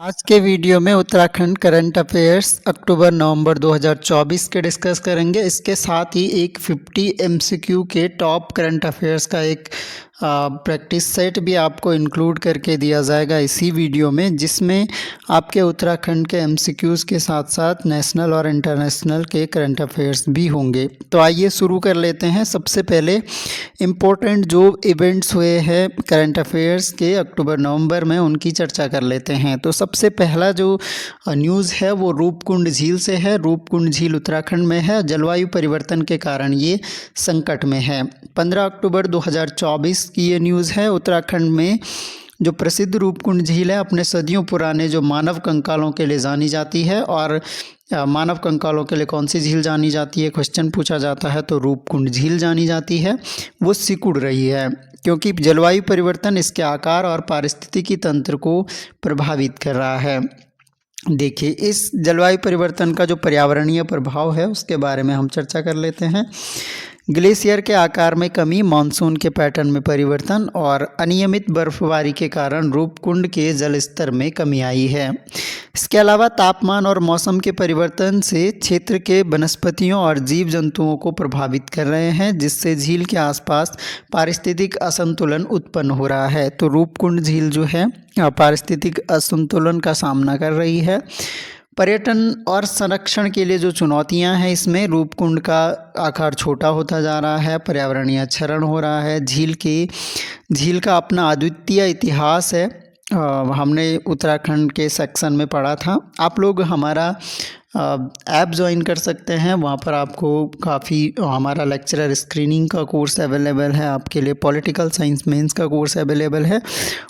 आज के वीडियो में उत्तराखंड करंट अफेयर्स अक्टूबर-नवंबर 2024 के डिस्कस करेंगे। इसके साथ ही एक 50 एमसीक्यू के टॉप करंट अफेयर्स का एक प्रैक्टिस सेट भी आपको इंक्लूड करके दिया जाएगा इसी वीडियो में, जिसमें आपके उत्तराखंड के एमसीक्यूज़ के साथ साथ नेशनल और इंटरनेशनल के करंट अफेयर्स भी होंगे। तो आइए शुरू कर लेते हैं। सबसे पहले इम्पोर्टेंट जो इवेंट्स हुए हैं करंट अफेयर्स के अक्टूबर-नवंबर में, उनकी चर्चा कर लेते हैं। तो सबसे पहला जो न्यूज़ है वो रूपकुंड झील से है। रूपकुंड झील उत्तराखंड में है। जलवायु परिवर्तन के कारण ये संकट में है। 15 अक्टूबर 2024 की ये न्यूज़ है। उत्तराखंड में जो प्रसिद्ध रूपकुंड झील है अपने सदियों पुराने जो मानव कंकालों के लिए जानी जाती है। और मानव कंकालों के लिए कौन सी झील जानी जाती है क्वेश्चन पूछा जाता है तो रूपकुंड झील जानी जाती है। वो सिकुड़ रही है क्योंकि जलवायु परिवर्तन इसके आकार और पारिस्थितिकी तंत्र को प्रभावित कर रहा है। देखिए, इस जलवायु परिवर्तन का जो पर्यावरणीय प्रभाव है उसके बारे में हम चर्चा कर लेते हैं। ग्लेशियर के आकार में कमी, मानसून के पैटर्न में परिवर्तन और अनियमित बर्फबारी के कारण रूपकुंड के जल स्तर में कमी आई है। इसके अलावा तापमान और मौसम के परिवर्तन से क्षेत्र के वनस्पतियों और जीव जंतुओं को प्रभावित कर रहे हैं, जिससे झील के आसपास पारिस्थितिक असंतुलन उत्पन्न हो रहा है। तो रूपकुंड झील जो है पारिस्थितिक असंतुलन का सामना कर रही है। पर्यटन और संरक्षण के लिए जो चुनौतियां हैं, इसमें रूपकुंड का आकार छोटा होता जा रहा है, पर्यावरणीय क्षरण हो रहा है। झील का अपना अद्वितीय इतिहास है। हमने उत्तराखंड के सेक्शन में पढ़ा था। आप लोग हमारा ऐप ज्वाइन कर सकते हैं। वहाँ पर आपको काफ़ी हमारा लेक्चरर स्क्रीनिंग का कोर्स अवेलेबल है आपके लिए। पॉलिटिकल साइंस मेंस का कोर्स अवेलेबल है।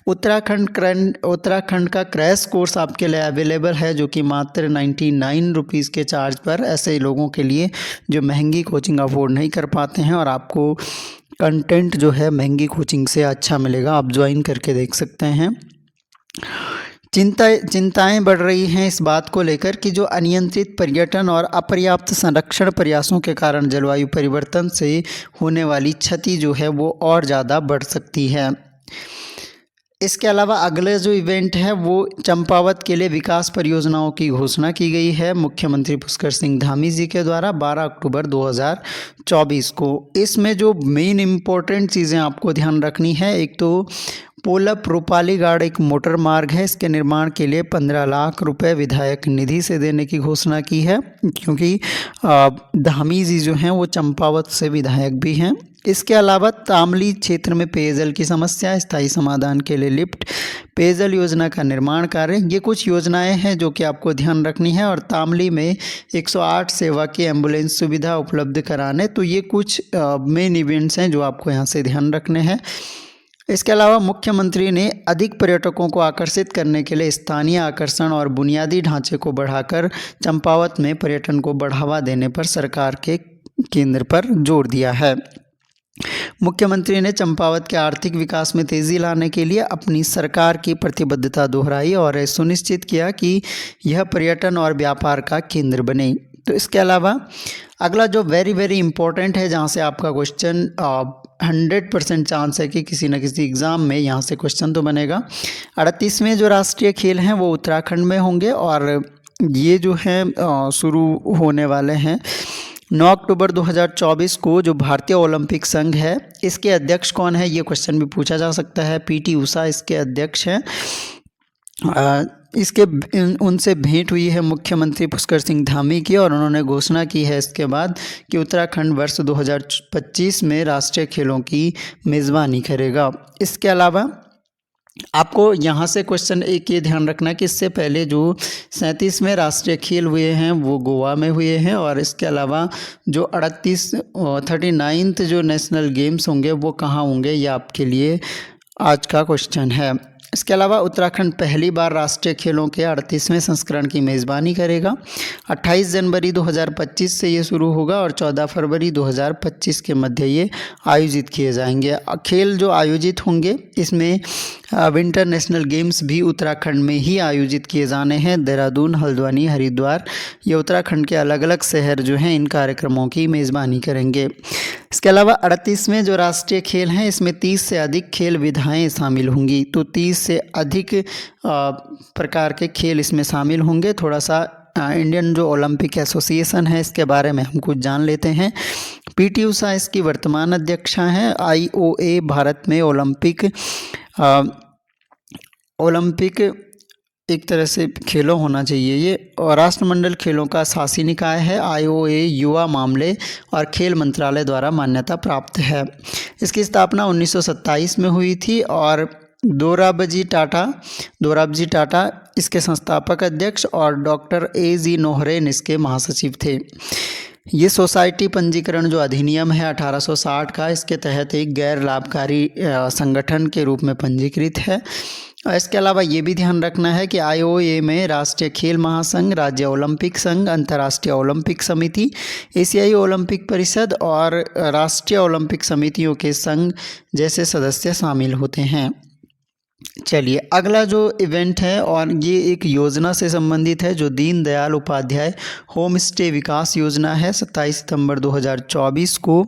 उत्तराखंड का क्रैश कोर्स आपके लिए अवेलेबल है, जो कि मात्र 99 रुपीज़ के चार्ज पर ऐसे लोगों के लिए जो महंगी कोचिंग अफोर्ड नहीं कर पाते हैं और आपको कंटेंट जो है महंगी कोचिंग से अच्छा मिलेगा। आप ज्वाइन करके देख सकते हैं। चिंताएं बढ़ रही हैं इस बात को लेकर कि जो अनियंत्रित पर्यटन और अपर्याप्त संरक्षण प्रयासों के कारण जलवायु परिवर्तन से होने वाली क्षति जो है वो और ज़्यादा बढ़ सकती है। इसके अलावा अगले जो इवेंट है वो चंपावत के लिए विकास परियोजनाओं की घोषणा की गई है मुख्यमंत्री पुष्कर सिंह धामी जी के द्वारा 12 अक्टूबर 2024 को। इसमें जो मेन इम्पोर्टेंट चीज़ें आपको ध्यान रखनी है, एक तो पोलप रूपालीगढ़ एक मोटर मार्ग है। इसके निर्माण के लिए 15 लाख रुपए विधायक निधि से देने की घोषणा की है, क्योंकि धामी जी जो हैं वो चंपावत से विधायक भी हैं। इसके अलावा तामली क्षेत्र में पेयजल की समस्या स्थायी समाधान के लिए लिफ्ट पेयजल योजना का निर्माण कार्य, ये कुछ योजनाएं हैं जो कि आपको ध्यान रखनी है। और तामली में 108 सेवा की एम्बुलेंस सुविधा उपलब्ध कराने, तो ये कुछ मेन इवेंट्स हैं जो आपको यहाँ से ध्यान रखने हैं। इसके अलावा मुख्यमंत्री ने अधिक पर्यटकों को आकर्षित करने के लिए स्थानीय आकर्षण और बुनियादी ढांचे को बढ़ाकर चंपावत में पर्यटन को बढ़ावा देने पर सरकार के केंद्र पर जोर दिया है। मुख्यमंत्री ने चंपावत के आर्थिक विकास में तेजी लाने के लिए अपनी सरकार की प्रतिबद्धता दोहराई और सुनिश्चित किया कि यह पर्यटन और व्यापार का केंद्र बने। तो इसके अलावा अगला जो वेरी इंपॉर्टेंट है, जहाँ से आपका क्वेश्चन 100% चांस है कि किसी न किसी एग्ज़ाम में यहाँ से क्वेश्चन तो बनेगा। 38वें जो राष्ट्रीय खेल हैं वो उत्तराखंड में होंगे और ये जो हैं शुरू होने वाले हैं 9 अक्टूबर 2024 को। जो भारतीय ओलंपिक संघ है इसके अध्यक्ष कौन है, ये क्वेश्चन भी पूछा जा सकता है। PT उषा इसके अध्यक्ष हैं। उनसे भेंट हुई है मुख्यमंत्री पुष्कर सिंह धामी की और उन्होंने घोषणा की है इसके बाद कि उत्तराखंड वर्ष 2025 में राष्ट्रीय खेलों की मेज़बानी करेगा। इसके अलावा आपको यहाँ से क्वेश्चन एक ये ध्यान रखना कि इससे पहले जो 37वें राष्ट्रीय खेल हुए हैं वो गोवा में हुए हैं। और इसके अलावा जो 39th जो नेशनल गेम्स होंगे वो कहाँ होंगे, ये आपके लिए आज का क्वेश्चन है। इसके अलावा उत्तराखंड पहली बार राष्ट्रीय खेलों के 38वें संस्करण की मेज़बानी करेगा। 28 जनवरी 2025 से ये शुरू होगा और 14 फरवरी 2025 के मध्य ये आयोजित किए जाएंगे। खेल जो आयोजित होंगे इसमें विंटर नेशनल गेम्स भी उत्तराखंड में ही आयोजित किए जाने हैं। देहरादून, हल्द्वानी, हरिद्वार, ये उत्तराखंड के अलग अलग शहर जो हैं इन कार्यक्रमों की मेज़बानी करेंगे। इसके अलावा 38वें जो राष्ट्रीय खेल हैं इसमें 30 से अधिक खेल विधाएँ शामिल होंगी। तो 30 से अधिक प्रकार के खेल इसमें शामिल होंगे। थोड़ा सा इंडियन जो ओलंपिक एसोसिएशन है इसके बारे में हम कुछ जान लेते हैं। पीटी उषा इसकी वर्तमान अध्यक्षा हैं। आईओए भारत में ओलंपिक एक तरह से खेलों होना चाहिए ये, और राष्ट्रमंडल खेलों का शासी निकाय है। आईओए युवा मामले और खेल मंत्रालय द्वारा मान्यता प्राप्त है। इसकी स्थापना 1927 में हुई थी और दोराबजी टाटा इसके संस्थापक अध्यक्ष और डॉक्टर ए.जी. नोहरेन इसके महासचिव थे। ये सोसाइटी पंजीकरण जो अधिनियम है 1860 का, इसके तहत एक गैर लाभकारी संगठन के रूप में पंजीकृत है। और इसके अलावा ये भी ध्यान रखना है कि आईओए में राष्ट्रीय खेल महासंघ, राज्य ओलंपिक संघ, अंतर्राष्ट्रीय ओलंपिक समिति, एशियाई ओलंपिक परिषद और राष्ट्रीय ओलंपिक समितियों के संघ जैसे सदस्य शामिल होते हैं। चलिए अगला जो इवेंट है और ये एक योजना से संबंधित है जो दीनदयाल उपाध्याय होम स्टे विकास योजना है। 27 सितंबर 2024 को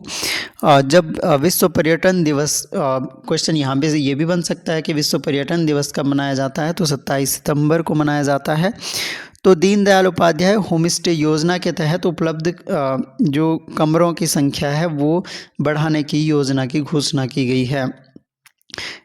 जब विश्व पर्यटन दिवस, क्वेश्चन यहाँ पे ये भी बन सकता है कि विश्व पर्यटन दिवस कब मनाया जाता है, तो 27 सितंबर को मनाया जाता है। तो दीनदयाल उपाध्याय होम स्टे योजना के तहत उपलब्ध जो कमरों की संख्या है वो बढ़ाने की योजना की घोषणा की गई है।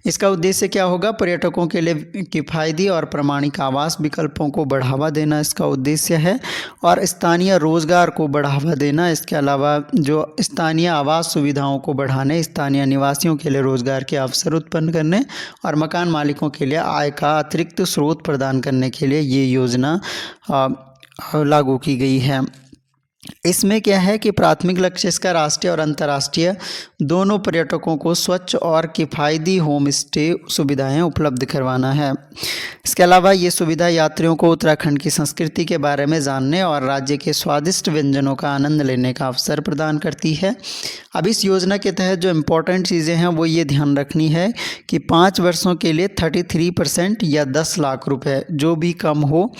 इसका उद्देश्य क्या होगा? पर्यटकों के लिए किफ़ायती और प्रमाणिक आवास विकल्पों को बढ़ावा देना इसका उद्देश्य है, और स्थानीय रोजगार को बढ़ावा देना। इसके अलावा जो स्थानीय आवास सुविधाओं को बढ़ाने, स्थानीय निवासियों के लिए रोजगार के अवसर उत्पन्न करने और मकान मालिकों के लिए आय का अतिरिक्त स्रोत प्रदान करने के लिए ये योजना लागू की गई है। इसमें क्या है कि प्राथमिक लक्ष्य इसका राष्ट्रीय और अंतर्राष्ट्रीय दोनों पर्यटकों को स्वच्छ और किफ़ायती होम स्टे सुविधाएं उपलब्ध करवाना है। इसके अलावा ये सुविधा यात्रियों को उत्तराखंड की संस्कृति के बारे में जानने और राज्य के स्वादिष्ट व्यंजनों का आनंद लेने का अवसर प्रदान करती है। अब इस योजना के तहत जो इम्पोर्टेंट चीज़ें हैं वो ये ध्यान रखनी है कि 5 वर्षों के लिए 33% या 10 लाख रुपए जो भी कम हो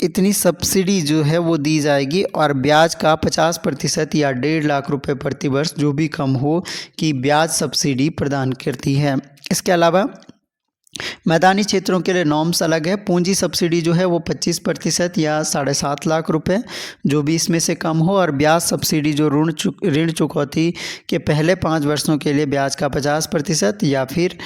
इतनी सब्सिडी जो है वो दी जाएगी, और ब्याज का 50% या 1.5 लाख रुपए प्रति वर्ष जो भी कम हो की ब्याज सब्सिडी प्रदान करती है। इसके अलावा मैदानी क्षेत्रों के लिए नॉर्म्स अलग है। पूंजी सब्सिडी जो है वो 25% या 7.5 लाख रुपए जो भी इसमें से कम हो, और ब्याज सब्सिडी जो ऋण चुकौती के पहले 5 वर्षों के लिए ब्याज का 50% या फिर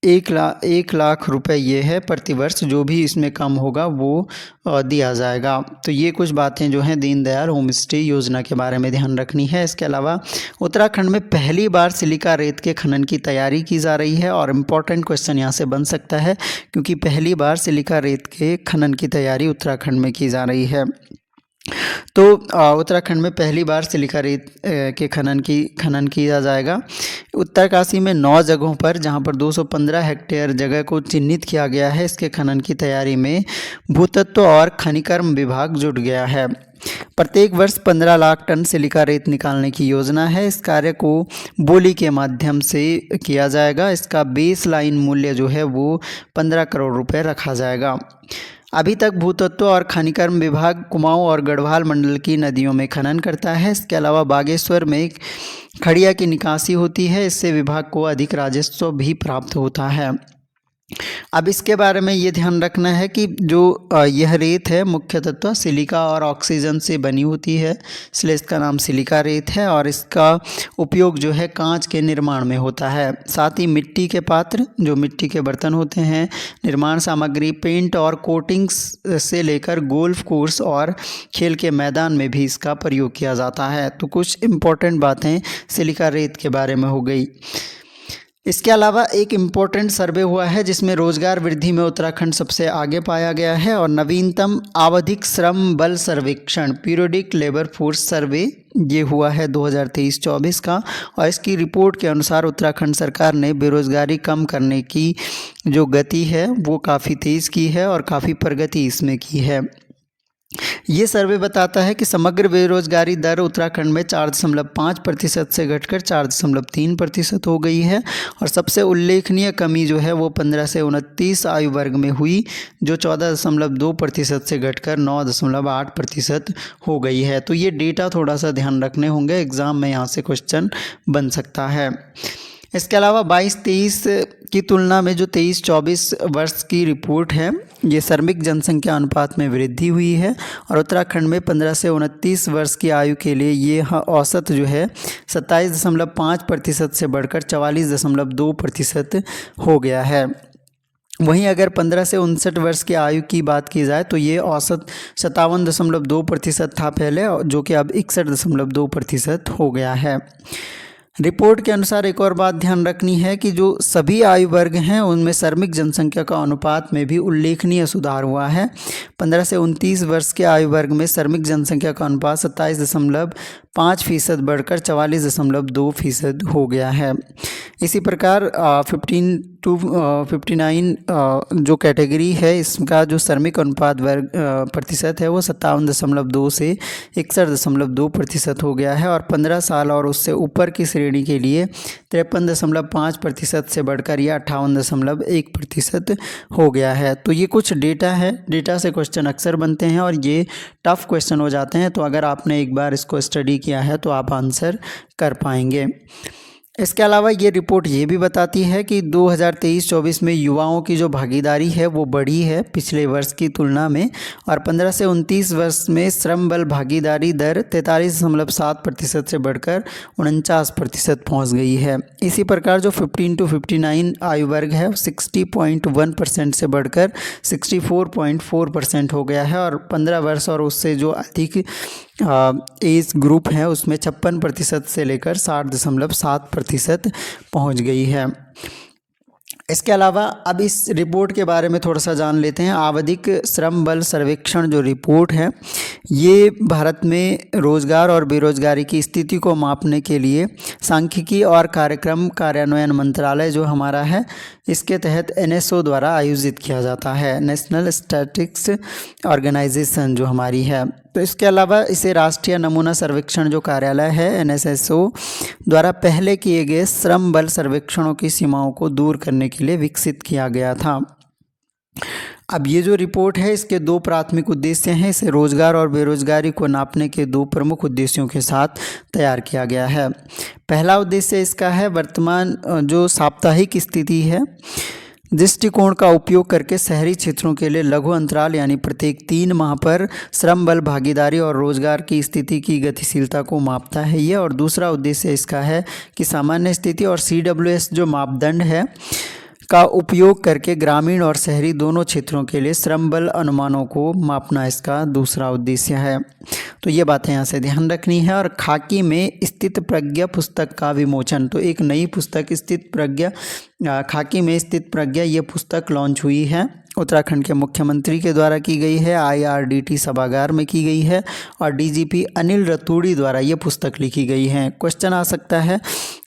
1 लाख रुपए ये है प्रति वर्ष, जो भी इसमें कम होगा वो दिया जाएगा। तो ये कुछ बातें जो हैं दीनदयाल होम स्टे योजना के बारे में ध्यान रखनी है। इसके अलावा उत्तराखंड में पहली बार सिलिका रेत के खनन की तैयारी की जा रही है, और इम्पोर्टेंट क्वेश्चन यहाँ से बन सकता है क्योंकि पहली बार सिलिका रेत के खनन की तैयारी उत्तराखंड में की जा रही है। तो उत्तराखंड में पहली बार सिलिका रेत के खनन किया जाएगा। उत्तरकाशी में 9 जगहों पर, जहां पर 215 हेक्टेयर जगह को चिन्हित किया गया है, इसके खनन की तैयारी में भूतत्व और खनिकर्म विभाग जुट गया है। प्रत्येक वर्ष 15 लाख टन सिलिका रेत निकालने की योजना है। इस कार्य को बोली के माध्यम से किया जाएगा। इसका बेस लाइन मूल्य जो है वो 15 करोड़ रुपए रखा जाएगा। अभी तक भूतत्व और खनिकर्म विभाग कुमाऊं और गढ़वाल मंडल की नदियों में खनन करता है। इसके अलावा बागेश्वर में खड़िया की निकासी होती है, इससे विभाग को अधिक राजस्व भी प्राप्त होता है। अब इसके बारे में ये ध्यान रखना है कि जो यह रेत है मुख्य तत्व सिलिका और ऑक्सीजन से बनी होती है, इसलिए इसका नाम सिलिका रेत है, और इसका उपयोग जो है कांच के निर्माण में होता है। साथ ही मिट्टी के पात्र, जो मिट्टी के बर्तन होते हैं, निर्माण सामग्री, पेंट और कोटिंग्स से लेकर गोल्फ कोर्स और खेल के मैदान में भी इसका प्रयोग किया जाता है। तो कुछ इम्पोर्टेंट बातें सिलिका रेत के बारे में हो गई। इसके अलावा एक इम्पोर्टेंट सर्वे हुआ है जिसमें रोजगार वृद्धि में उत्तराखंड सबसे आगे पाया गया है, और नवीनतम आवधिक श्रम बल सर्वेक्षण पीरियोडिक लेबर फोर्स सर्वे ये हुआ है 2023-24 का, और इसकी रिपोर्ट के अनुसार उत्तराखंड सरकार ने बेरोजगारी कम करने की जो गति है वो काफ़ी तेज़ की है और काफ़ी प्रगति इसमें की है। ये सर्वे बताता है कि समग्र बेरोजगारी दर उत्तराखंड में 4.5% से घटकर 4.3% हो गई है और सबसे उल्लेखनीय कमी जो है वो 15 से 29 आयु वर्ग में हुई, जो 14.2% से घटकर 9.8% हो गई है। तो ये डेटा थोड़ा सा ध्यान रखने होंगे, एग्ज़ाम में यहाँ से क्वेश्चन बन सकता है। इसके अलावा 22-23 की तुलना में जो 23-24 वर्ष की रिपोर्ट है, ये श्रमिक जनसंख्या अनुपात में वृद्धि हुई है और उत्तराखंड में 15 से 29 वर्ष की आयु के लिए ये औसत जो है 27.5% से बढ़कर 44.2% हो गया है। वहीं अगर 15 से 59 वर्ष की आयु की बात की जाए तो ये औसत 57.2% था पहले, जो कि अब 61.2% हो गया है। रिपोर्ट के अनुसार एक और बात ध्यान रखनी है कि जो सभी आयु वर्ग हैं उनमें श्रमिक जनसंख्या का अनुपात में भी उल्लेखनीय सुधार हुआ है। 15 से 29 वर्ष के आयु वर्ग में श्रमिक जनसंख्या का अनुपात 27.5% बढ़कर 44.2% हो गया है। इसी प्रकार 15 to 59 जो कैटेगरी है, इसका जो श्रमिक अनुपात वर्ग प्रतिशत है वो 57.2 से 61.2% हो गया है और 15 साल और उससे ऊपर की श्रेणी के लिए 53.5% से बढ़कर यह 58.1% हो गया है। तो ये कुछ डेटा है, डेटा से क्वेश्चन अक्सर बनते हैं और ये टफ क्वेश्चन हो जाते हैं, तो अगर आपने एक बार इसको स्टडी किया है तो आप आंसर कर पाएंगे। इसके अलावा ये रिपोर्ट ये भी बताती है कि 2023-24 में युवाओं की जो भागीदारी है वो बढ़ी है पिछले वर्ष की तुलना में और 15 से 29 वर्ष में श्रम बल भागीदारी दर 43.7% से बढ़कर 49% पहुंच गई है। इसी प्रकार जो 15 to 59 आयु वर्ग है 60.1% से बढ़कर 64.4% हो गया है और 15 वर्ष और उससे जो अधिक एज ग्रुप है उसमें 56% से लेकर 60.7% पहुंच गई है। इसके अलावा अब इस रिपोर्ट के बारे में थोड़ा सा जान लेते हैं। आवधिक श्रम बल सर्वेक्षण जो रिपोर्ट है ये भारत में रोजगार और बेरोजगारी की स्थिति को मापने के लिए सांख्यिकी और कार्यक्रम कार्यान्वयन मंत्रालय जो हमारा है इसके तहत NSO द्वारा आयोजित किया जाता है, नेशनल स्टैटिस्टिक्स ऑर्गेनाइजेशन जो हमारी है। तो इसके अलावा इसे राष्ट्रीय नमूना सर्वेक्षण जो कार्यालय है NSSO द्वारा पहले किए गए श्रम बल सर्वेक्षणों की सीमाओं को दूर करने के लिए विकसित किया गया था। अब ये जो रिपोर्ट है इसके दो प्राथमिक उद्देश्य हैं। इसे रोजगार और बेरोजगारी को नापने के दो प्रमुख उद्देश्यों के साथ तैयार किया गया है। पहला उद्देश्य इसका है वर्तमान जो साप्ताहिक स्थिति है दृष्टिकोण का उपयोग करके शहरी क्षेत्रों के लिए लघु अंतराल यानी प्रत्येक 3 माह पर श्रम बल भागीदारी और रोजगार की स्थिति की गतिशीलता को मापता है ये। और दूसरा उद्देश्य इसका है कि सामान्य स्थिति और CWS जो मापदंड है का उपयोग करके ग्रामीण और शहरी दोनों क्षेत्रों के लिए श्रम बल अनुमानों को मापना इसका दूसरा उद्देश्य है। तो ये बातें यहाँ से ध्यान रखनी है। और खाकी में स्थित प्रज्ञा पुस्तक का विमोचन, तो एक नई पुस्तक स्थित प्रज्ञा खाकी में स्थित प्रज्ञा ये पुस्तक लॉन्च हुई है, उत्तराखंड के मुख्यमंत्री के द्वारा की गई है, IRDT सभागार में की गई है और DGP अनिल रतूड़ी द्वारा ये पुस्तक लिखी गई है। क्वेश्चन आ सकता है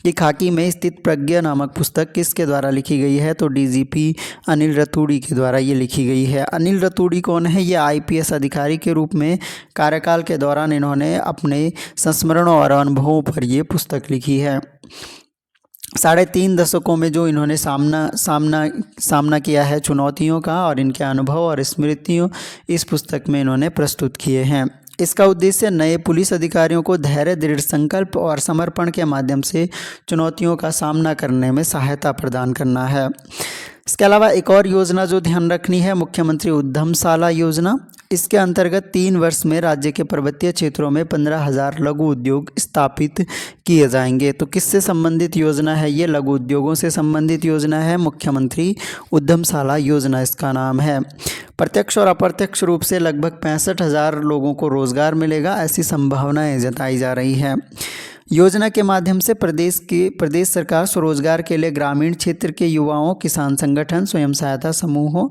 कि खाकी में स्थित प्रज्ञा नामक पुस्तक किसके द्वारा लिखी गई है, तो DGP अनिल रतूड़ी के द्वारा ये लिखी गई है। अनिल रतूड़ी कौन है, ये IPS अधिकारी के रूप में कार्यकाल के दौरान इन्होंने अपने संस्मरणों और अनुभवों पर ये पुस्तक लिखी है। 3.5 दशकों में जो इन्होंने सामना किया है चुनौतियों का और इनके अनुभव और स्मृतियों इस पुस्तक में इन्होंने प्रस्तुत किए हैं। इसका उद्देश्य नए पुलिस अधिकारियों को धैर्य, दृढ़ संकल्प और समर्पण के माध्यम से चुनौतियों का सामना करने में सहायता प्रदान करना है। इसके अलावा एक और योजना जो ध्यान रखनी है, मुख्यमंत्री उद्यमशाला योजना। इसके अंतर्गत 3 वर्ष में राज्य के पर्वतीय क्षेत्रों में 15,000 लघु उद्योग स्थापित किए जाएंगे। तो किससे संबंधित योजना है ये, लघु उद्योगों से संबंधित योजना है। मुख्यमंत्री उद्यमशाला योजना इसका नाम है। प्रत्यक्ष और अप्रत्यक्ष रूप से लगभग 65,000 लोगों को रोजगार मिलेगा, ऐसी संभावनाएं जताई जा रही है। योजना के माध्यम से प्रदेश सरकार स्वरोजगार के लिए ग्रामीण क्षेत्र के युवाओं, किसान संगठन, स्वयं सहायता समूहों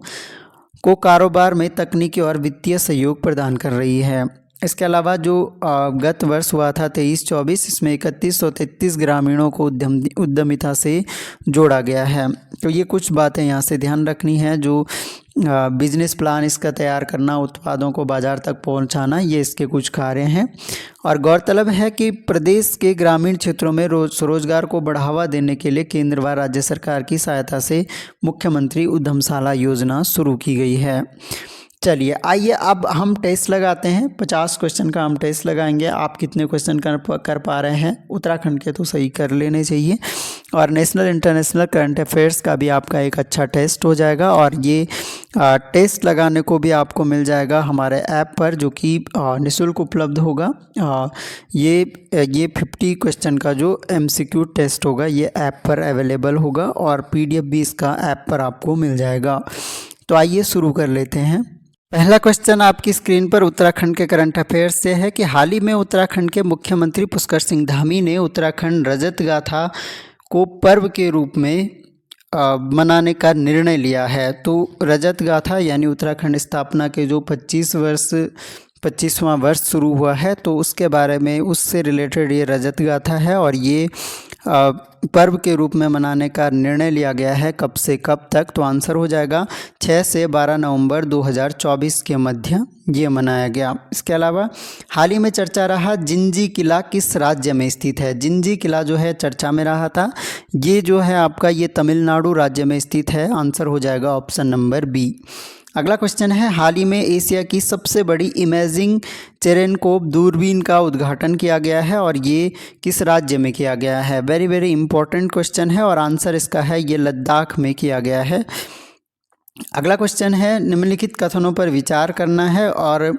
को कारोबार में तकनीकी और वित्तीय सहयोग प्रदान कर रही है। इसके अलावा जो गत वर्ष हुआ था 23-24, इसमें 3133 ग्रामीणों को उद्यमिता से जोड़ा गया है। तो ये कुछ बातें यहाँ से ध्यान रखनी है। जो बिजनेस प्लान इसका तैयार करना, उत्पादों को बाज़ार तक पहुंचाना, ये इसके कुछ कार्य हैं। और गौरतलब है कि प्रदेश के ग्रामीण क्षेत्रों में स्वरोजगार को बढ़ावा देने के लिए केंद्र व राज्य सरकार की सहायता से मुख्यमंत्री उद्यमशाला योजना शुरू की गई है। चलिए आइए अब हम टेस्ट लगाते हैं। 50 क्वेश्चन का हम टेस्ट लगाएंगे। आप कितने क्वेश्चन कर पा रहे हैं? उत्तराखंड के तो सही कर लेने चाहिए, और नेशनल इंटरनेशनल करंट अफेयर्स का भी आपका एक अच्छा टेस्ट हो जाएगा। और ये टेस्ट लगाने को भी आपको मिल जाएगा हमारे ऐप पर, जो कि निःशुल्क उपलब्ध होगा। ये 50 क्वेश्चन का जो MCQ टेस्ट होगा ये ऐप पर अवेलेबल होगा, और PDF भी इसका ऐप पर आपको मिल जाएगा। तो आइए शुरू कर लेते हैं। पहला क्वेश्चन आपकी स्क्रीन पर उत्तराखंड के करंट अफेयर्स से है कि हाल ही में उत्तराखंड के मुख्यमंत्री पुष्कर सिंह धामी ने उत्तराखंड रजत गाथा को पर्व के रूप में मनाने का निर्णय लिया है। तो रजत गाथा यानी उत्तराखंड स्थापना के जो 25वां वर्ष शुरू हुआ है, तो उसके बारे में, उससे रिलेटेड ये रजत गाथा है, और ये पर्व के रूप में मनाने का निर्णय लिया गया है। कब से कब तक? तो आंसर हो जाएगा 6 से 12 नवंबर 2024 के मध्य ये मनाया गया। इसके अलावा हाल ही में चर्चा रहा जिंजी किला किस राज्य में स्थित है। जिंजी किला जो है चर्चा में रहा था, ये जो है आपका ये तमिलनाडु राज्य में स्थित है। आंसर हो जाएगा ऑप्शन नंबर बी। अगला क्वेश्चन है, हाल ही में एशिया की सबसे बड़ी इमेजिंग टेलेस्कोप दूरबीन का उद्घाटन किया गया है, और ये किस राज्य में किया गया है? वेरी वेरी इंपॉर्टेंट क्वेश्चन है, और आंसर इसका है ये लद्दाख में किया गया है। अगला क्वेश्चन है, निम्नलिखित कथनों पर विचार करना है, और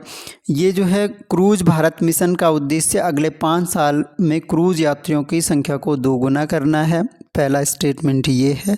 ये जो है क्रूज भारत मिशन का उद्देश्य अगले 5 साल में क्रूज यात्रियों की संख्या को दोगुना करना है। पहला स्टेटमेंट ये है।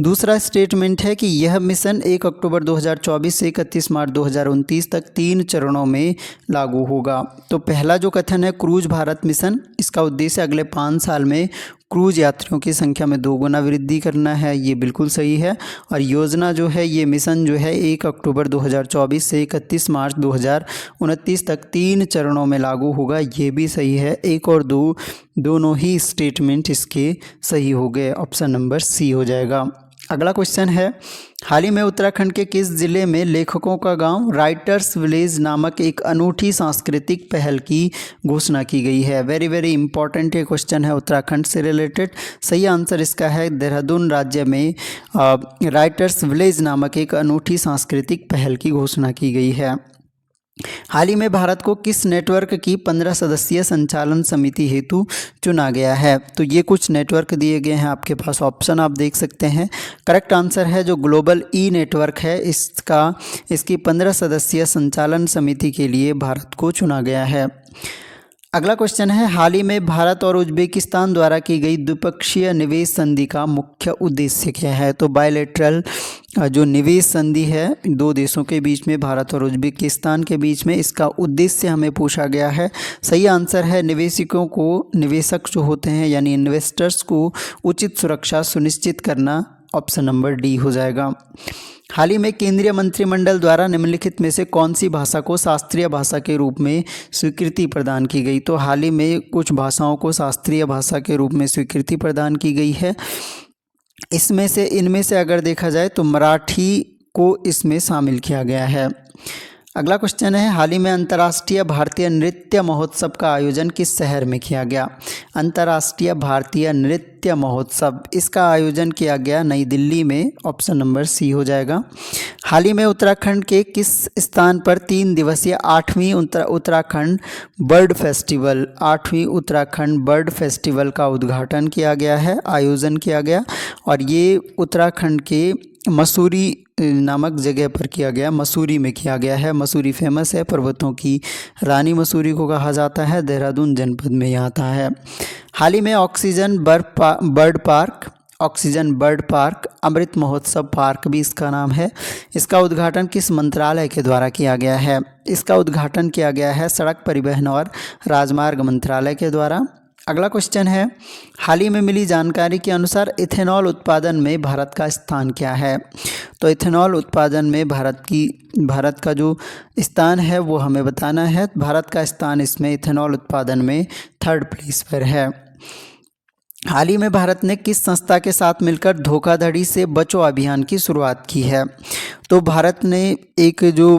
दूसरा स्टेटमेंट है कि यह मिशन 1 अक्टूबर 2024 से 31 मार्च 2029 तक 3 चरणों में लागू होगा। तो पहला जो कथन है क्रूज भारत मिशन, इसका उद्देश्य अगले 5 साल में क्रूज यात्रियों की संख्या में दोगुना वृद्धि करना है, ये बिल्कुल सही है। और योजना जो है, ये मिशन जो है 1 अक्टूबर 2024 से 31 मार्च 2029 तक 3 चरणों में लागू होगा, ये भी सही है। 1 और 2 दोनों ही स्टेटमेंट इसके सही हो गए। ऑप्शन नंबर सी हो जाएगा। अगला क्वेश्चन है, हाल ही में उत्तराखंड के किस जिले में लेखकों का गांव राइटर्स विलेज नामक एक अनूठी सांस्कृतिक पहल की घोषणा की गई है? वेरी वेरी इंपॉर्टेंट ये क्वेश्चन है उत्तराखंड से रिलेटेड। सही आंसर इसका है देहरादून राज्य में राइटर्स विलेज नामक एक अनूठी सांस्कृतिक पहल की घोषणा की गई है। हाल ही में भारत को किस नेटवर्क की 15 सदस्यीय संचालन समिति हेतु चुना गया है? तो ये कुछ नेटवर्क दिए गए हैं आपके पास, ऑप्शन आप देख सकते हैं। करेक्ट आंसर है जो ग्लोबल ई नेटवर्क है, इसकी 15 सदस्यीय संचालन समिति के लिए भारत को चुना गया है। अगला क्वेश्चन है, हाल ही में भारत और उज्बेकिस्तान द्वारा की गई द्विपक्षीय निवेश संधि का मुख्य उद्देश्य क्या है? तो बायलैटरल जो निवेश संधि है 2 देशों के बीच में, भारत और उज्बेकिस्तान के बीच में, इसका उद्देश्य हमें पूछा गया है। सही आंसर है निवेशकों को, निवेशक जो होते हैं यानी इन्वेस्टर्स को उचित सुरक्षा सुनिश्चित करना। ऑप्शन नंबर डी हो जाएगा। हाल ही में केंद्रीय मंत्रिमंडल द्वारा निम्नलिखित में से कौन सी भाषा को शास्त्रीय भाषा के रूप में स्वीकृति प्रदान की गई? तो हाल ही में कुछ भाषाओं को शास्त्रीय भाषा के रूप में स्वीकृति प्रदान की गई है। इनमें से अगर देखा जाए तो मराठी को इसमें शामिल किया गया है। अगला क्वेश्चन है, हाल ही में अंतर्राष्ट्रीय भारतीय नृत्य महोत्सव का आयोजन किस शहर में किया गया? अंतर्राष्ट्रीय भारतीय नृत्य महोत्सव, इसका आयोजन किया गया नई दिल्ली में। ऑप्शन नंबर सी हो जाएगा। हाल ही में उत्तराखंड के किस स्थान पर 3 दिवसीय 8वीं उत्तराखंड बर्ड फेस्टिवल का उद्घाटन किया गया है, आयोजन किया गया, और ये उत्तराखंड के मसूरी नामक जगह पर किया गया, मसूरी में किया गया है। मसूरी फेमस है, पर्वतों की रानी मसूरी को कहा जाता है, देहरादून जनपद में यहाँ आता है। हाल ही में oxygen bird park Amrit Mahotsav park भी इसका नाम है, इसका उद्घाटन किस मंत्रालय के द्वारा किया गया है? इसका उद्घाटन किया गया है सड़क परिवहन और राजमार्ग मंत्रालय के द्वारा। अगला क्वेश्चन है, हाल ही में मिली जानकारी के अनुसार इथेनॉल उत्पादन में भारत का स्थान क्या है। तो इथेनॉल उत्पादन में भारत का जो स्थान है वो हमें बताना है। भारत का स्थान इसमें इथेनॉल उत्पादन में 3rd प्लेस पर है। हाल ही में भारत ने किस संस्था के साथ मिलकर धोखाधड़ी से बचो अभियान की शुरुआत की है। तो भारत ने एक जो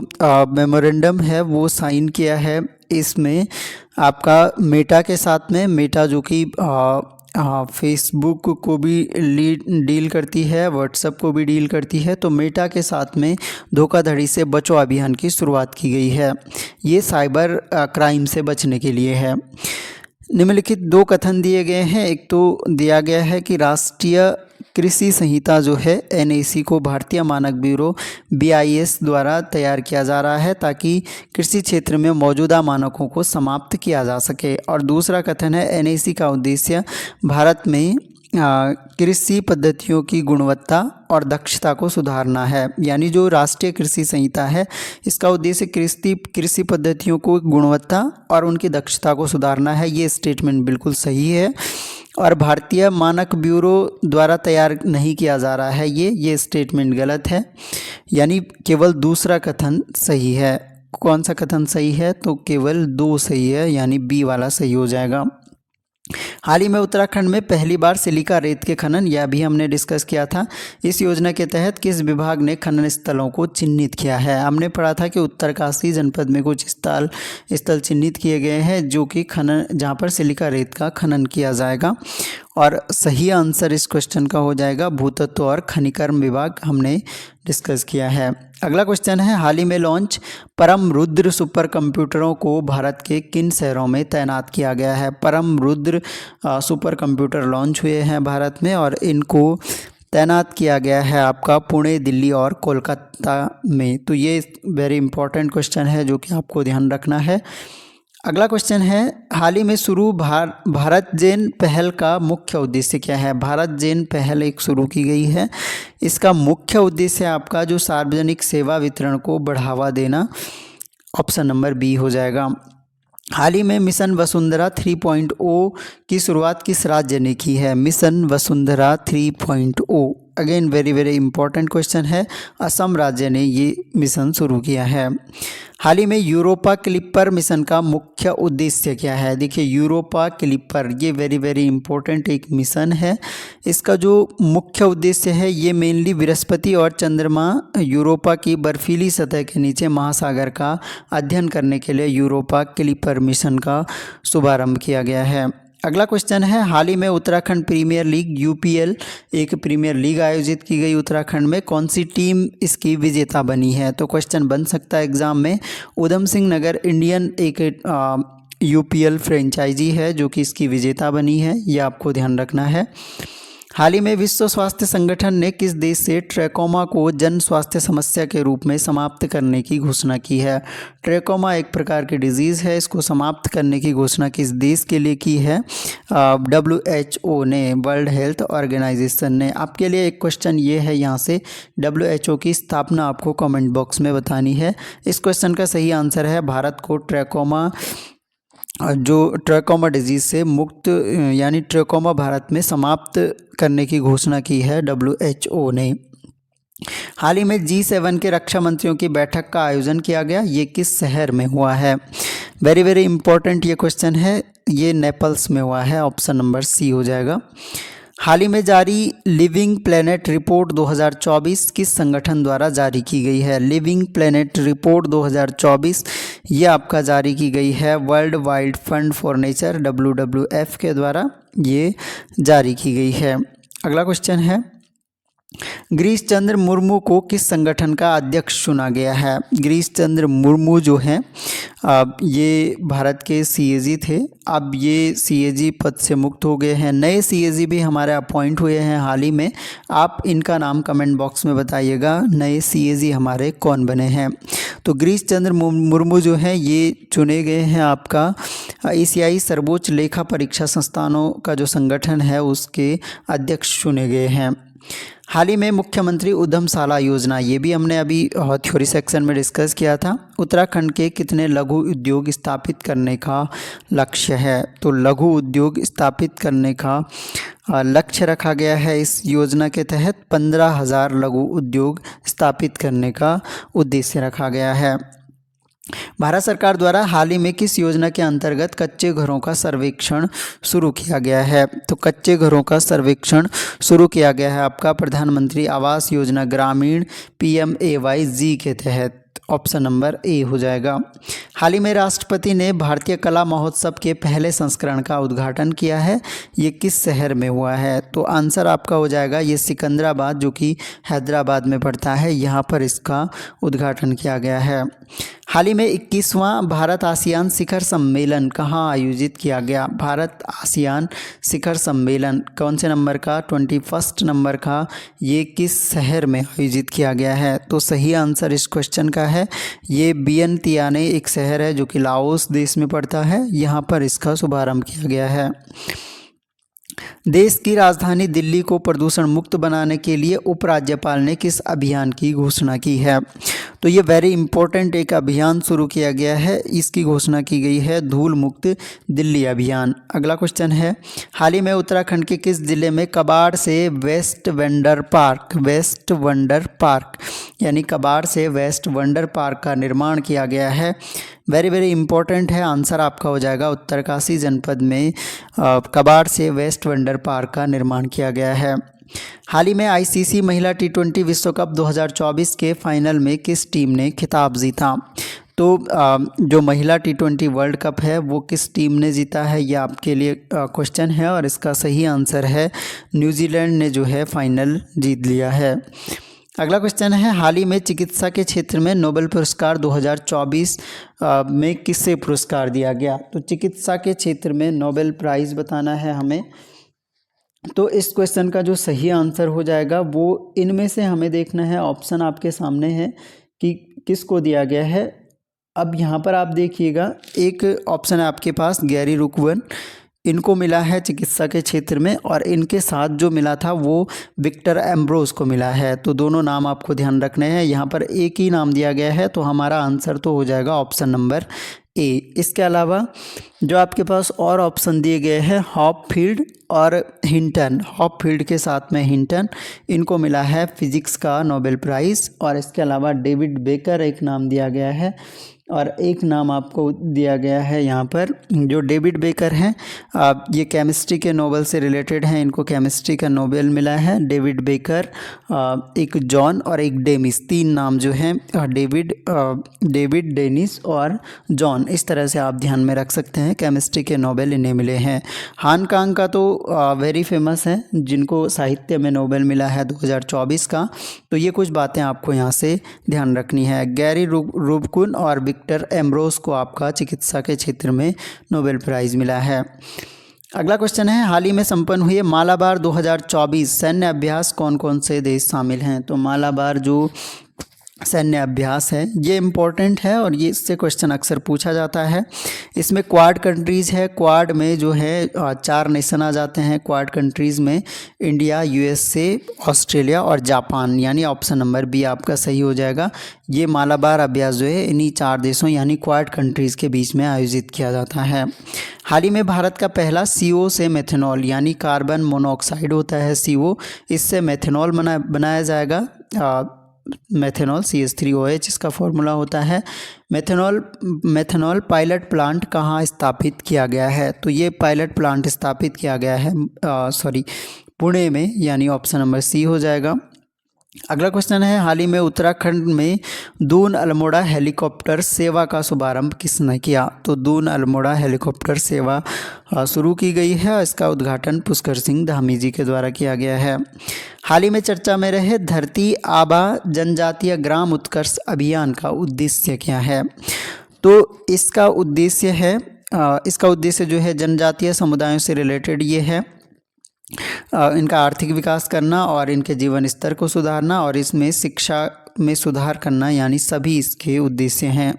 मेमोरेंडम है वो साइन किया है। इसमें आपका मेटा के साथ में, मेटा जो कि फेसबुक को भी डील करती है, व्हाट्सएप को भी डील करती है, तो मेटा के साथ में धोखाधड़ी से बचो अभियान की शुरुआत की गई है। ये साइबर क्राइम से बचने के लिए है। निम्नलिखित 2 कथन दिए गए हैं। एक तो दिया गया है कि राष्ट्रीय कृषि संहिता जो है NAC को भारतीय मानक ब्यूरो BIS द्वारा तैयार किया जा रहा है ताकि कृषि क्षेत्र में मौजूदा मानकों को समाप्त किया जा सके। और दूसरा कथन है NAC का उद्देश्य भारत में कृषि पद्धतियों की गुणवत्ता और दक्षता को सुधारना है। यानी जो राष्ट्रीय कृषि संहिता है इसका उद्देश्य कृषि पद्धतियों को गुणवत्ता और उनकी दक्षता को सुधारना है। ये स्टेटमेंट बिल्कुल सही है। और भारतीय मानक ब्यूरो द्वारा तैयार नहीं किया जा रहा है, ये स्टेटमेंट गलत है। यानी केवल दूसरा कथन सही है। कौन सा कथन सही है? तो केवल 2 सही है, यानी B वाला सही हो जाएगा। हाल ही में उत्तराखंड में पहली बार सिलिका रेत के खनन, यह भी हमने डिस्कस किया था। इस योजना के तहत किस विभाग ने खनन स्थलों को चिन्हित किया है? हमने पढ़ा था कि उत्तरकाशी जनपद में कुछ स्थल चिन्हित किए गए हैं जो कि जहाँ पर सिलिका रेत का खनन किया जाएगा। और सही आंसर इस क्वेश्चन का हो जाएगा भूतत्व और खनिकर्म विभाग, हमने डिस्कस किया है। अगला क्वेश्चन है, हाल ही में लॉन्च परम रुद्र सुपर कंप्यूटरों को भारत के किन शहरों में तैनात किया गया है? परम रुद्र सुपर कंप्यूटर लॉन्च हुए हैं भारत में और इनको तैनात किया गया है आपका पुणे, दिल्ली और कोलकाता में। तो ये वेरी इंपॉर्टेंट क्वेश्चन है जो कि आपको ध्यान रखना है। अगला क्वेश्चन है, हाल ही में शुरू भारत जेन पहल का मुख्य उद्देश्य क्या है? भारत जेन पहल एक शुरू की गई है। इसका मुख्य उद्देश्य आपका जो सार्वजनिक सेवा वितरण को बढ़ावा देना। ऑप्शन नंबर B हो जाएगा। हाल ही में मिशन वसुंधरा 3.0 की शुरुआत किस राज्य ने की है? Mission Vasundhara 3.0 again very very important question है। असम राज्य ने ये मिशन शुरू किया है। हाल ही में यूरोपा क्लिपर मिशन का मुख्य उद्देश्य क्या है? देखिए, यूरोपा क्लिपर ये वेरी वेरी इंपॉर्टेंट एक मिशन है। इसका जो मुख्य उद्देश्य है ये मेनली बृहस्पति और चंद्रमा यूरोपा की बर्फीली सतह के नीचे महासागर का अध्ययन करने के लिए यूरोपा क्लिपर मिशन का शुभारंभ किया गया है। अगला क्वेश्चन है, हाल ही में उत्तराखंड प्रीमियर लीग UPL एक प्रीमियर लीग आयोजित की गई उत्तराखंड में, कौन सी टीम इसकी विजेता बनी है? तो क्वेश्चन बन सकता है एग्जाम में। उधम सिंह नगर इंडियन एक UPL फ्रेंचाइजी है जो कि इसकी विजेता बनी है, ये आपको ध्यान रखना है। हाल ही में विश्व स्वास्थ्य संगठन ने किस देश से ट्रैकोमा को जन स्वास्थ्य समस्या के रूप में समाप्त करने की घोषणा की है? ट्रैकोमा एक प्रकार की डिजीज़ है, इसको समाप्त करने की घोषणा किस देश के लिए की है? WHO ने, वर्ल्ड हेल्थ ऑर्गेनाइजेशन ने। आपके लिए एक क्वेश्चन ये है, यहाँ से WHO की स्थापना आपको कमेंट बॉक्स में बतानी है। इस क्वेश्चन का सही आंसर है भारत को ट्रैकोमा डिजीज़ से मुक्त, यानी ट्रैकोमा भारत में समाप्त करने की घोषणा की है WHO ने। हाल ही में G7 के रक्षा मंत्रियों की बैठक का आयोजन किया गया, ये किस शहर में हुआ है? वेरी वेरी इंपॉर्टेंट ये क्वेश्चन है, ये नेपल्स में हुआ है। ऑप्शन नंबर C हो जाएगा। हाल ही में जारी लिविंग प्लेनेट रिपोर्ट 2024 किस संगठन द्वारा जारी की गई है? लिविंग प्लेनेट रिपोर्ट 2024 ये आपका जारी की गई है world wide fund for nature WWF के द्वारा ये जारी की गई है। अगला क्वेश्चन है, गिरीश चंद्र मुर्मू को किस संगठन का अध्यक्ष चुना गया है? गिरीश चंद्र मुर्मू जो हैं ये भारत के CAG थे, अब ये CAG पद से मुक्त हो गए हैं। नए CAG भी हमारे अपॉइंट हुए हैं हाल ही में। आप इनका नाम कमेंट बॉक्स में बताइएगा, नए CAG हमारे कौन बने हैं। तो गिरीश चंद्र मुर्मू जो हैं ये चुने गए हैं आपका एशियाई सर्वोच्च लेखा परीक्षा संस्थानों का जो संगठन है उसके अध्यक्ष चुने गए हैं। हाल ही में मुख्यमंत्री उद्यमशाला योजना, ये भी हमने अभी थ्योरी सेक्शन में डिस्कस किया था। उत्तराखंड के कितने लघु उद्योग स्थापित करने का लक्ष्य है? तो लघु उद्योग स्थापित करने का लक्ष्य रखा गया है इस योजना के तहत। 15,000 लघु उद्योग स्थापित करने का उद्देश्य रखा गया है। भारत सरकार द्वारा हाल ही में किस योजना के अंतर्गत कच्चे घरों का सर्वेक्षण शुरू किया गया है? तो कच्चे घरों का सर्वेक्षण शुरू किया गया है आपका प्रधानमंत्री आवास योजना ग्रामीण PMAY-G के तहत। ऑप्शन नंबर ए हो जाएगा। हाल ही में राष्ट्रपति ने भारतीय कला महोत्सव के पहले संस्करण का उद्घाटन किया है। ये किस शहर में हुआ है? तो आंसर आपका हो जाएगा ये सिकंदराबाद, जो कि हैदराबाद में पड़ता है, यहाँ पर इसका उद्घाटन किया गया है। हाल ही में 21वां भारत आसियान शिखर सम्मेलन कहाँ आयोजित किया गया? भारत आसियान शिखर सम्मेलन कौन से नंबर का? 21 नंबर का। ये किस शहर में आयोजित किया गया है? तो सही आंसर इस क्वेश्चन का है ये वियंतियाने, एक शहर है जो कि लाओस देश में पड़ता है, यहाँ पर इसका शुभारंभ किया गया है। देश की राजधानी दिल्ली को प्रदूषण मुक्त बनाने के लिए उपराज्यपाल ने किस अभियान की घोषणा की है? तो ये वेरी इंपॉर्टेंट एक अभियान शुरू किया गया है, इसकी घोषणा की गई है धूल मुक्त दिल्ली अभियान। अगला क्वेश्चन है, हाल ही में उत्तराखंड के किस जिले में कबाड़ से वेस्ट वंडर पार्क यानी कबाड़ से वेस्ट वंडर पार्क का निर्माण किया गया है? वेरी इंपॉर्टेंट है, आंसर आपका हो जाएगा उत्तरकाशी जनपद में कबाड़ से वेस्ट वंडर पार्क का निर्माण किया गया है। हाल ही में ICC महिला T20 विश्व कप 2024 के फाइनल में किस टीम ने खिताब जीता? तो जो महिला T20 वर्ल्ड कप है वो किस टीम ने जीता है, ये आपके लिए क्वेश्चन है, और इसका सही आंसर है न्यूजीलैंड ने जो है फाइनल जीत लिया है। अगला क्वेश्चन है, हाल ही में चिकित्सा के क्षेत्र में नोबेल पुरस्कार 2024 में किसे पुरस्कार दिया गया? तो चिकित्सा के क्षेत्र में नोबेल प्राइज़ बताना है हमें। तो इस क्वेश्चन का जो सही आंसर हो जाएगा वो इनमें से हमें देखना है, ऑप्शन आपके सामने है कि किसको दिया गया है। अब यहाँ पर आप देखिएगा, एक ऑप्शन है आपके पास गैरी रुकवन, इनको मिला है चिकित्सा के क्षेत्र में, और इनके साथ जो मिला था वो विक्टर एम्ब्रोस को मिला है। तो दोनों नाम आपको ध्यान रखने हैं, यहाँ पर एक ही नाम दिया गया है, तो हमारा आंसर तो हो जाएगा ऑप्शन नंबर ए। इसके अलावा जो आपके पास और ऑप्शन दिए गए हैं हॉपफील्ड और हिंटन, हॉपफील्ड के साथ में हिंटन, इनको मिला है फिजिक्स का नोबेल प्राइज़। और इसके अलावा डेविड बेकर एक नाम दिया गया है, और एक नाम आपको दिया गया है यहाँ पर जो डेविड बेकर हैं, ये केमिस्ट्री के नोबेल से रिलेटेड हैं, इनको केमिस्ट्री का नोबेल मिला है। डेविड बेकर, एक जॉन और एक डेनिस, तीन नाम जो हैं डेविड डेनिस और जॉन, इस तरह से आप ध्यान में रख सकते हैं, केमिस्ट्री के नोबेल इन्हें मिले हैं। हान कांग का तो वेरी फेमस है, जिनको साहित्य में नोबेल मिला है 2024 का। तो ये कुछ बातें आपको यहाँ से ध्यान रखनी है। गैरी रुबकुन और विक्टर एम्ब्रोस को आपका चिकित्सा के क्षेत्र में नोबेल प्राइज़ मिला है। अगला क्वेश्चन है, हाल ही में संपन्न हुए मालाबार 2024 सैन्य अभ्यास कौन कौन से देश शामिल हैं? तो मालाबार जो सैन्य अभ्यास है ये इम्पोर्टेंट है, और ये इससे क्वेश्चन अक्सर पूछा जाता है। इसमें क्वाड कंट्रीज़ है, क्वाड में जो है 4 नेशन आ जाते हैं। क्वाड कंट्रीज़ में इंडिया, USA, ऑस्ट्रेलिया और जापान, यानी ऑप्शन नंबर बी आपका सही हो जाएगा। ये मालाबार अभ्यास जो है इन्हीं 4 देशों यानी क्वाड कंट्रीज़ के बीच में आयोजित किया जाता है। हाल ही में भारत का पहला CO से मेथनॉल यानी कार्बन मोनोऑक्साइड होता है CO, इससे मेथनॉल बनाया जाएगा। मेथनॉल CH3OH इसका फॉर्मूला होता है। मेथनॉल पायलट प्लांट कहाँ स्थापित किया गया है? तो ये पायलट प्लांट स्थापित किया गया है पुणे में, यानी ऑप्शन नंबर सी हो जाएगा। अगला क्वेश्चन है, हाल ही में उत्तराखंड में दून अल्मोड़ा हेलीकॉप्टर सेवा का शुभारंभ किसने किया? तो दून अल्मोड़ा हेलीकॉप्टर सेवा शुरू की गई है, इसका उद्घाटन पुष्कर सिंह धामी जी के द्वारा किया गया है। हाल ही में चर्चा में रहे धरती आबा जनजातीय ग्राम उत्कर्ष अभियान का उद्देश्य क्या है? तो इसका उद्देश्य जो है जनजातीय समुदायों से रिलेटेड ये है। इनका आर्थिक विकास करना और इनके जीवन स्तर को सुधारना और इसमें शिक्षा में सुधार करना, यानी सभी इसके उद्देश्य हैं।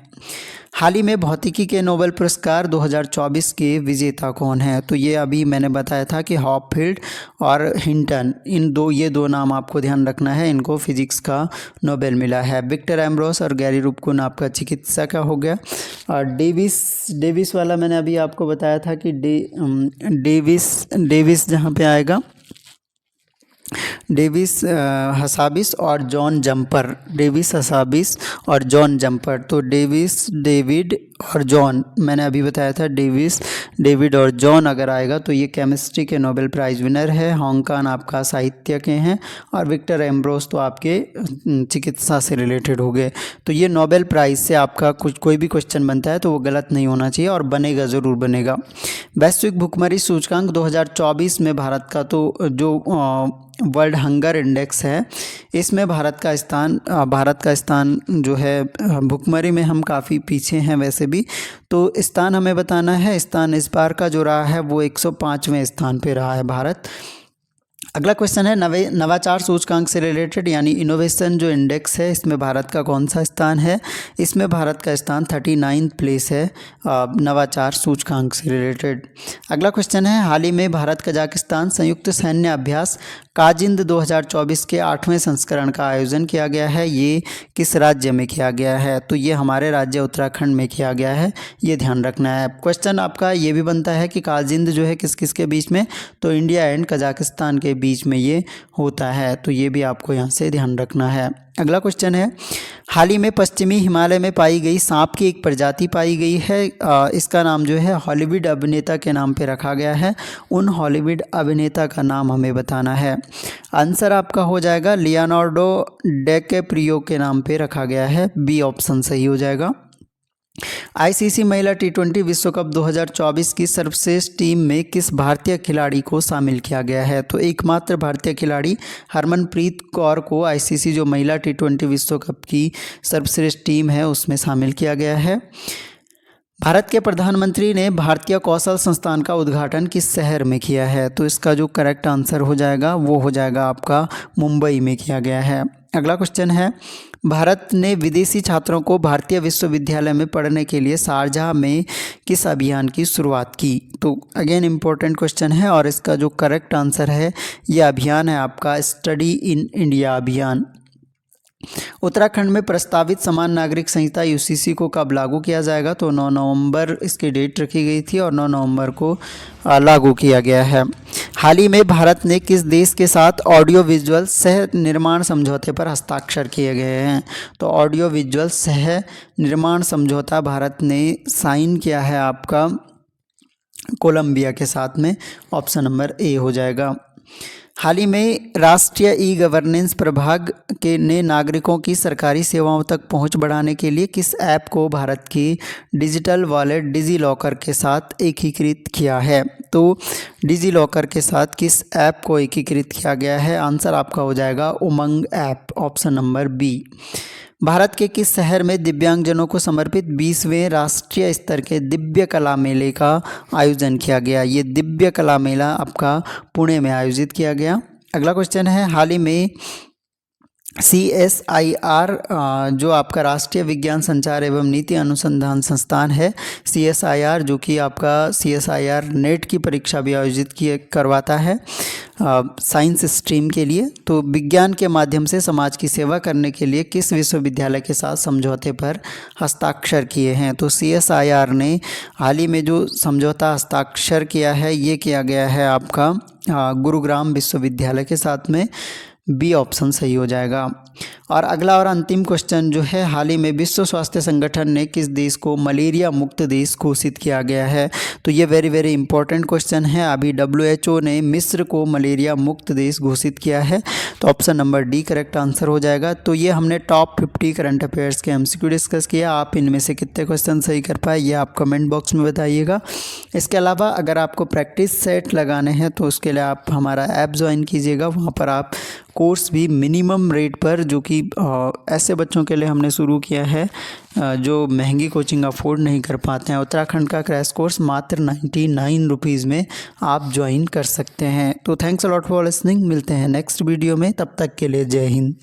हाल ही में भौतिकी के नोबेल पुरस्कार 2024 के विजेता कौन है? तो ये अभी मैंने बताया था कि हॉपफील्ड और हिंटन, ये दो नाम आपको ध्यान रखना है, इनको फिजिक्स का नोबेल मिला है। विक्टर एम्ब्रोस और गैरी रूबकुन आपका चिकित्सा का हो गया। और डेविस वाला मैंने अभी आपको बताया था कि डेविस जहाँ पे आएगा, डेविस हसाबिस और जॉन जंपर, डेविस हसाबिस और जॉन जंपर। तो डेविस डेविड और जॉन, मैंने अभी बताया था डेविस डेविड और जॉन अगर आएगा तो ये केमिस्ट्री के नोबेल प्राइज़ विनर है। हॉन्गकॉन्ग आपका साहित्य के हैं और विक्टर एम्ब्रोस तो आपके चिकित्सा से रिलेटेड हो गए। तो ये नोबेल प्राइज़ से आपका कोई भी क्वेश्चन बनता है तो वो गलत नहीं होना चाहिए और बनेगा, ज़रूर बनेगा। वैश्विक भुखमरी सूचकांक 2024 में भारत का तो जो वर्ल्ड हंगर इंडेक्स है, इसमें भारत का स्थान जो है, भुखमरी में हम काफ़ी पीछे हैं वैसे भी, तो स्थान हमें बताना है। स्थान इस बार का जो रहा है वो 105वें स्थान पे रहा है भारत। अगला क्वेश्चन है नवाचार सूचकांक से रिलेटेड, यानी इनोवेशन जो इंडेक्स है, इसमें भारत का कौन सा स्थान है? इसमें भारत का स्थान 39th प्लेस है नवाचार सूचकांक से रिलेटेड। अगला क्वेश्चन है हाल ही में भारत कजाकिस्तान संयुक्त सैन्य अभ्यास काजिंद 2024 के 8वें संस्करण का आयोजन किया गया है। ये किस राज्य में किया गया है? तो ये हमारे राज्य उत्तराखंड में किया गया है, ये ध्यान रखना है। क्वेश्चन आपका ये भी बनता है कि काजिंद जो है किस किस के बीच में? तो इंडिया एंड कजाकिस्तान के बीच में ये होता है, तो ये भी आपको यहाँ से ध्यान रखना है। अगला क्वेश्चन है हाल ही में पश्चिमी हिमालय में पाई गई सांप की एक प्रजाति पाई गई है, इसका नाम जो है हॉलीवुड अभिनेता के नाम पे रखा गया है। उन हॉलीवुड अभिनेता का नाम हमें बताना है। आंसर आपका हो जाएगा लियोनार्डो डिकैप्रियो के नाम पे रखा गया है, बी ऑप्शन सही हो जाएगा। आईसीसी महिला टी20 विश्व कप 2024 की सर्वश्रेष्ठ टीम में किस भारतीय खिलाड़ी को शामिल किया गया है? तो एकमात्र भारतीय खिलाड़ी हरमनप्रीत कौर को आईसीसी जो महिला टी20 विश्व कप की सर्वश्रेष्ठ टीम है उसमें शामिल किया गया है। भारत के प्रधानमंत्री ने भारतीय कौशल संस्थान का उद्घाटन किस शहर में किया है? तो इसका जो करेक्ट आंसर हो जाएगा वो हो जाएगा आपका मुंबई में किया गया है। अगला क्वेश्चन है भारत ने विदेशी छात्रों को भारतीय विश्वविद्यालय में पढ़ने के लिए शारजाह में किस अभियान की शुरुआत की? तो अगेन इम्पोर्टेंट क्वेश्चन है और इसका जो करेक्ट आंसर है ये अभियान है आपका स्टडी इन इंडिया अभियान। उत्तराखंड में प्रस्तावित समान नागरिक संहिता यूसीसी को कब लागू किया जाएगा? तो 9 नवंबर इसकी डेट रखी गई थी और 9 नवंबर को लागू किया गया है। हाल ही में भारत ने किस देश के साथ ऑडियो विजुअल सह निर्माण समझौते पर हस्ताक्षर किए गए हैं? तो ऑडियो विजुअल सह निर्माण समझौता भारत ने साइन किया है आपका कोलंबिया के साथ में, ऑप्शन नंबर ए हो जाएगा। हाल ही में राष्ट्रीय ई गवर्नेंस प्रभाग ने नागरिकों की सरकारी सेवाओं तक पहुंच बढ़ाने के लिए किस ऐप को भारत की डिजिटल वॉलेट डिजी लॉकर के साथ एकीकृत किया है? तो डिजी लॉकर के साथ किस ऐप को एकीकृत किया गया है? आंसर आपका हो जाएगा Umang app, option number B. Bharat के किस शहर में दिव्यांगजनों को समर्पित 20वें राष्ट्रीय स्तर के दिव्य कला मेले का आयोजन किया गया? ये दिव्य कला मेला आपका पुणे में आयोजित किया गया। अगला क्वेश्चन है हाल ही में CSIR जो आपका राष्ट्रीय विज्ञान संचार एवं नीति अनुसंधान संस्थान है, CSIR जो कि आपका CSIR नेट की परीक्षा भी आयोजित करवाता है साइंस स्ट्रीम के लिए। तो विज्ञान के माध्यम से समाज की सेवा करने के लिए किस विश्वविद्यालय के साथ समझौते पर हस्ताक्षर किए हैं? तो CSIR ने हाल ही में जो समझौता हस्ताक्षर किया है ये किया गया है आपका गुरुग्राम विश्वविद्यालय के साथ में, बी ऑप्शन सही हो जाएगा। और अगला और अंतिम क्वेश्चन जो है हाल ही में विश्व स्वास्थ्य संगठन ने किस देश को मलेरिया मुक्त देश घोषित किया गया है? तो ये वेरी इंपॉर्टेंट क्वेश्चन है। अभी WHO ने मिस्र को मलेरिया मुक्त देश घोषित किया है, तो option number D correct answer हो जाएगा। तो ये हमने टॉप 50 करंट अफेयर्स के MCQ डिस्कस किया। आप इनमें से कितने क्वेश्चन सही कर पाए ये आप कमेंट बॉक्स में बताइएगा। इसके अलावा अगर आपको प्रैक्टिस सेट लगाने हैं तो उसके लिए आप हमारा ऐप ज्वाइन कीजिएगा, वहाँ पर आप कोर्स भी मिनिमम रेट पर, जो कि ऐसे बच्चों के लिए हमने शुरू किया है जो महंगी कोचिंग अफोर्ड नहीं कर पाते हैं। उत्तराखंड का क्रैश कोर्स मात्र 99 रुपीज़ में आप ज्वाइन कर सकते हैं। तो thanks a lot for listening. मिलते हैं नेक्स्ट वीडियो में, तब तक के लिए जय हिंद।